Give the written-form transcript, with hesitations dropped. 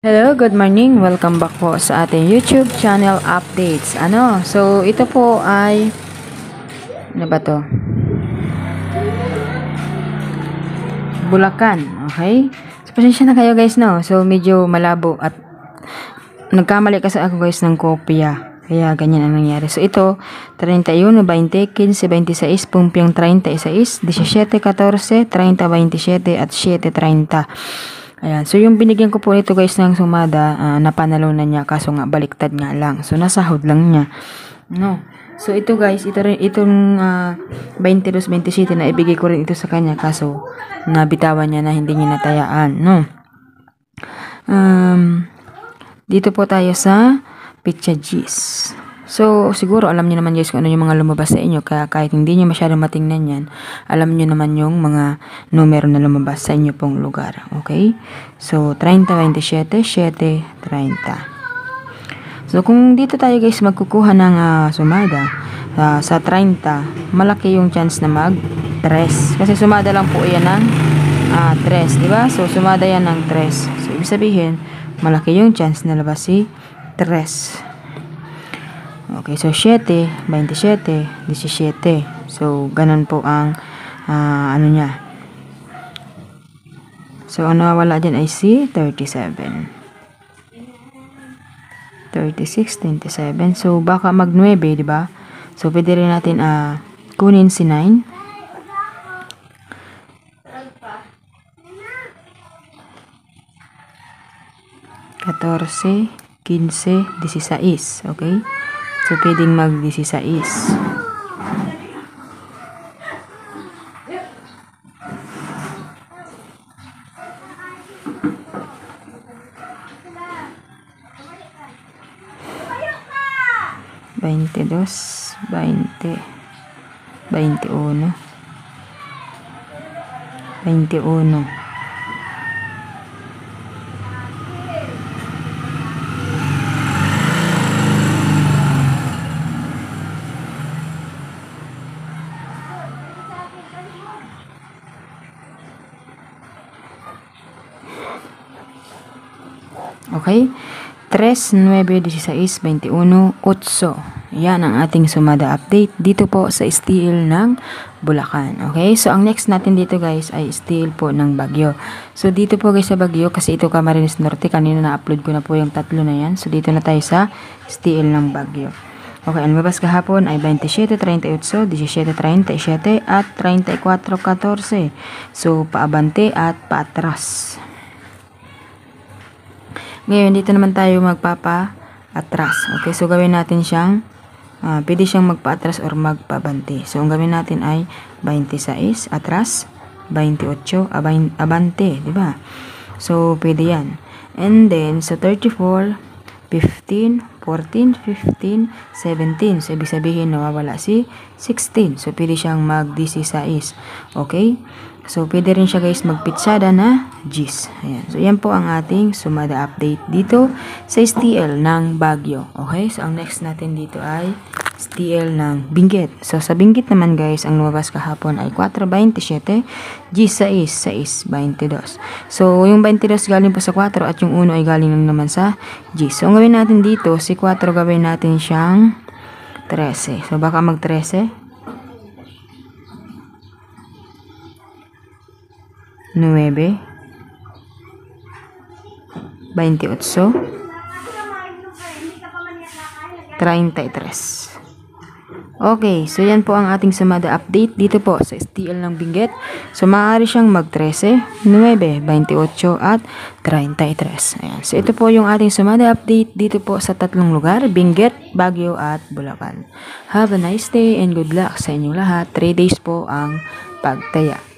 Hello, good morning. Welcome back po sa ating YouTube channel updates. So ito po ay ano ba to? Bulacan, okay? So pasensya na kayo guys, no? So medyo malabo at nagkamali kasi ako guys ng kopya. Kaya ganyan ang nangyari. So ito, 31, 20, 15, 26, pumpiang 36, 17, 14, 30, 27 at 7:30. Ayan. So, yung binigyan ko po nito guys ng sumada, napanalunan niya. Kaso nga, baliktad nga lang. So, nasahod lang niya. No. So, ito guys, itong 22-27 na ibigay ko rin ito sa kanya. Kaso, nabitawan niya na hindi niya natayaan. No. Dito po tayo sa Pizza G's. So, siguro alam niyo naman guys kung ano yung mga lumabas sa inyo. Kaya kahit hindi niyo masyado matingnan yan, alam niyo naman yung mga numero na lumabas sa inyo pong lugar. Okay? So, 30, 27, 7, 30. So, kung dito tayo guys magkukuha ng sumada sa 30, malaki yung chance na mag-3. Kasi sumada lang po yan ng 3. Diba? So, sumada yan ng 3. So, ibig sabihin, malaki yung chance na labas si 3. Okay, so 7, 27, 17. So, ganun po ang ano niya. So, ang nawawala dyan ay si 37. 36, 27. So, baka mag 9, diba? So, pwede rin natin kunin si 9. Katorse, 15, 16. Okay? So, pwedeng mag-16. Veintidós, 20, 21, 21. Okay? 3, 9, 16, 21, 8. Yan ang ating sumada update dito po sa steel ng Bulacan. Okay? So, ang next natin dito guys ay steel po ng Baguio. So, dito po guys sa Baguio, kasi ito Camarines Norte, kanina na-upload ko na po yung tatlo na yan. So, dito na tayo sa steel ng Baguio. Okay, ang lumabas kahapon ay 27, 38, 17, 37 at 34, 14. So, paabante at paatras. Ngayon, dito naman tayo magpapa-atras. Okay, so gawin natin siyang, pwede siyang magpa-atras or magpabante. So, ang gawin natin ay 26, atras, 28, abante, diba? So, pwede yan. And then, sa 34, 15, 14, 15, 17. So, ibig sabihin, nawawala si 16. So, pwede siyang mag-16. Okay? So, pwede rin siya guys magpitsada na G's. Ayan. So, yan po ang ating sumada update dito sa STL ng Baguio. Okay? So, ang next natin dito ay STL ng Benguet. So, sa Benguet naman guys, ang lumabas kahapon ay 4.27, G6, 6.22. So, yung 22 galing po sa 4 at yung 1 ay galing lang naman sa G. So, ang gawin natin dito, si 4 gawin natin siyang 13. So, baka mag 13. 9, 28, 33. Okay, so yan po ang ating sumada update dito po sa STL ng Benguet. So, maaari siyang mag-13, 9, 28 at 33. Ayan. So, ito po yung ating sumada update dito po sa tatlong lugar, Benguet, Baguio at Bulacan. Have a nice day and good luck sa inyong lahat. 3 days po ang pagtaya.